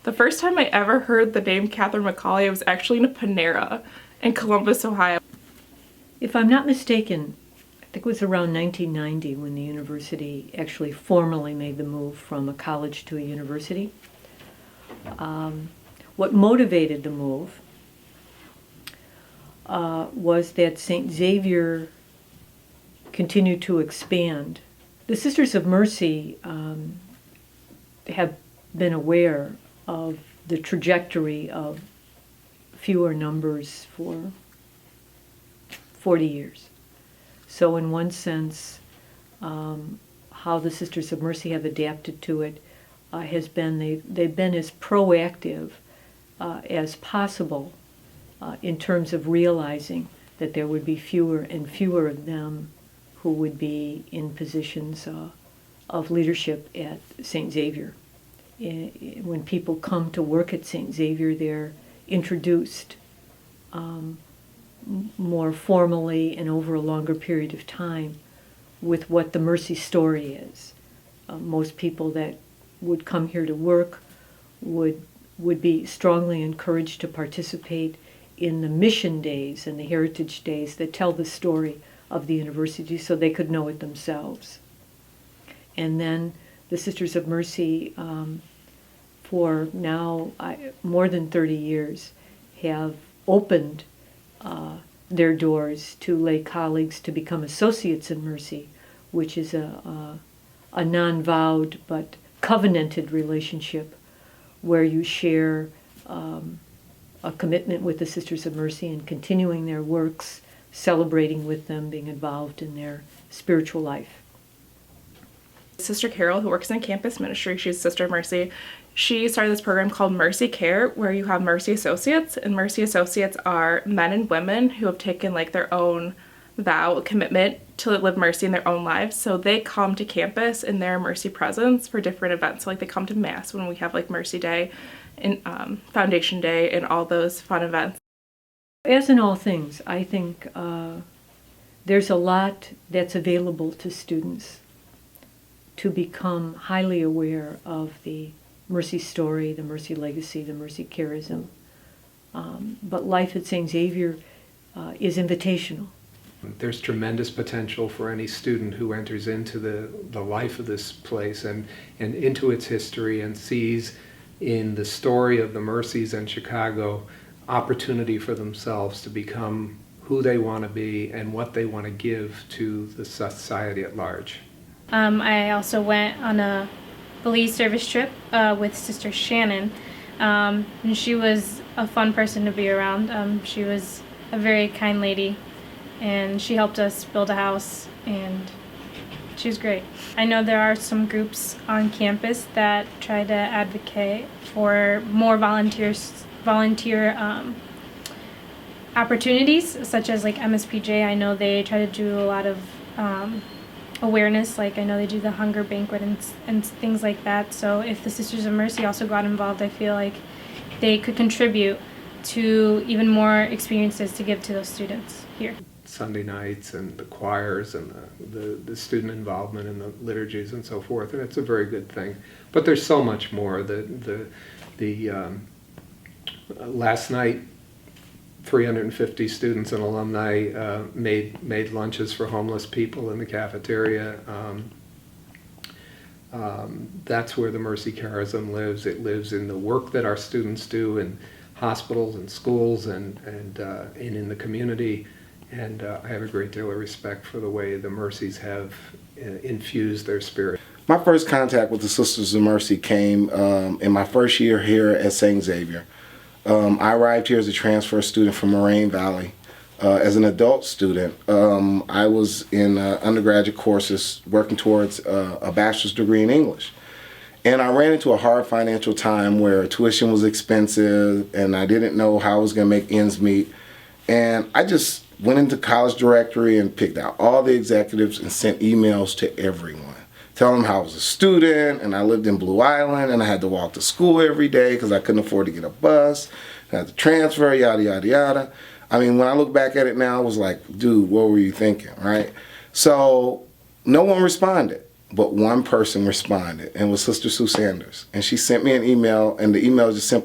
The first time I ever heard the name Catherine McCauley was actually in a Panera in Columbus, Ohio. If I'm not mistaken, I think it was around 1990 when the university actually formally made the move from a college to a university. What motivated the move was that St. Xavier continued to expand. The Sisters of Mercy have been aware of the trajectory of fewer numbers for 40 years. So in one sense, how the Sisters of Mercy have adapted to it has been they've been as proactive as possible in terms of realizing that there would be fewer and fewer of them who would be in positions of leadership at St. Xavier. When people come to work at St. Xavier, they're introduced more formally and over a longer period of time with what the Mercy story is. Most people that would come here to work would be strongly encouraged to participate in the mission days and the heritage days that tell the story of the university so they could know it themselves. And then the Sisters of Mercy, for now more than 30 years, have opened their doors to lay colleagues to become associates in Mercy, which is a non-vowed but covenanted relationship where you share a commitment with the Sisters of Mercy and continuing their works, celebrating with them, being involved in their spiritual life. Sister Carol, who works in campus ministry, she's Sister of Mercy. She started this program called Mercy Care, where you have Mercy Associates, and Mercy Associates are men and women who have taken like their own vow, commitment to live mercy in their own lives. So they come to campus in their Mercy presence for different events. So like they come to Mass when we have like Mercy Day and Foundation Day and all those fun events. As in all things, I think there's a lot that's available to students to become highly aware of the Mercy story, the Mercy legacy, the Mercy charism. But life at St. Xavier is invitational. There's tremendous potential for any student who enters into the life of this place and into its history and sees in the story of the Mercies in Chicago opportunity for themselves to become who they want to be and what they want to give to the society at large. I also went on a Belize service trip with Sister Shannon, and she was a fun person to be around. She was a very kind lady, and she helped us build a house, and she was great. I know there are some groups on campus that try to advocate for more volunteer opportunities, such as like MSPJ. I know they try to do a lot of awareness, like I know they do the hunger banquet and things like that. So if the Sisters of Mercy also got involved, I feel like they could contribute to even more experiences to give to those students here. Sunday nights and the choirs and the student involvement in the liturgies and so forth, and it's a very good thing. But there's so much more. Last night, 350 students and alumni made lunches for homeless people in the cafeteria. That's where the Mercy charism lives. It lives in the work that our students do in hospitals and schools and in the community. And I have a great deal of respect for the way the Mercies have infused their spirit. My first contact with the Sisters of Mercy came in my first year here at St. Xavier. I arrived here as a transfer student from Moraine Valley. As an adult student, I was in undergraduate courses working towards a bachelor's degree in English. And I ran into a hard financial time where tuition was expensive and I didn't know how I was going to make ends meet. And I just went into college directory and picked out all the executives and sent emails to everyone, telling them how I was a student and I lived in Blue Island and I had to walk to school every day because I couldn't afford to get a bus, I had to transfer, yada, yada, yada. I mean, when I look back at it now, I was like, dude, what were you thinking, right? So no one responded. but one person responded, and it was Sister Sue Sanders. And she sent me an email, and the email just simply